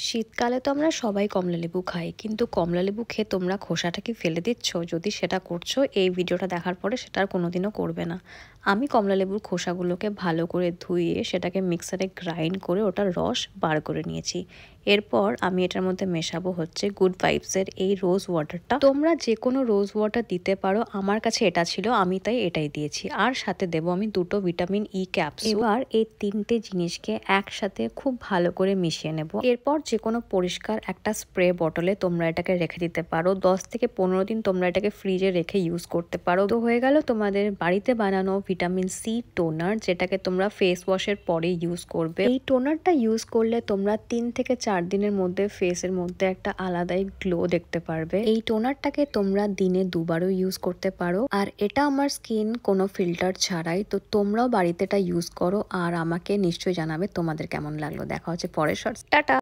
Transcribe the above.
শীতকালে তো আমরা সবাই কমলালেবু খাই, কিন্তু কমলালেবু খেয়ে তোমরা খোসাটা কি ফেলে দিচ্ছ? যদি সেটা করছো, এই ভিডিওটা দেখার পরে সেটা আর কোনোদিনও করবে না। আমি কমলালেবুর খোসাগুলোকে ভালো করে ধুয়ে সেটাকে মিক্সারে গ্রাইন্ড করে ওটার রস বার করে নিয়েছি। এরপর আমি এটার মধ্যে মেশাবো হচ্ছে গুড ভাইবসের এই রোজ ওয়াটারটা। তোমরা যে কোনো রোজ ওয়াটার দিতে পারো, আমার কাছে এটা ছিল, আমি তাই এটাই দিয়েছি। আর সাথে দেবো আমি 2টো ভিটামিন ই ক্যাপসুল। এবার এই 3টে জিনিসকে একসাথে খুব ভালো করে মিশিয়ে নেব। এরপর যে কোনো পরিষ্কার একটা স্প্রে বটলে তোমরা এটাকে রেখে দিতে পারো। 10 থেকে 15 দিন তোমরা এটাকে ফ্রিজে রেখে ইউজ করতে পারো। তো হয়ে গেল তোমাদের বাড়িতে বানানো ভিটামিন সি টোনার, যেটাকে তোমরা ফেস ওয়াশের পরে ইউজ করবে। এই টোনারটা ইউজ করলে তোমরা 3 থেকে 4 দিনের মধ্যে ফেসের মধ্যে একটা আলাদাই গ্লো দেখতে পারবে। এই টোনারটাকে তোমরা দিনে 2বারও ইউজ করতে পারো। আর এটা আমার স্কিন কোনো ফিল্টার ছাড়াই, তো তোমরাও বাড়িতে এটা ইউজ করো আর আমাকে নিশ্চয়ই জানাবে তোমাদের কেমন লাগলো। দেখা হচ্ছে পরের শর্টস। টাটা।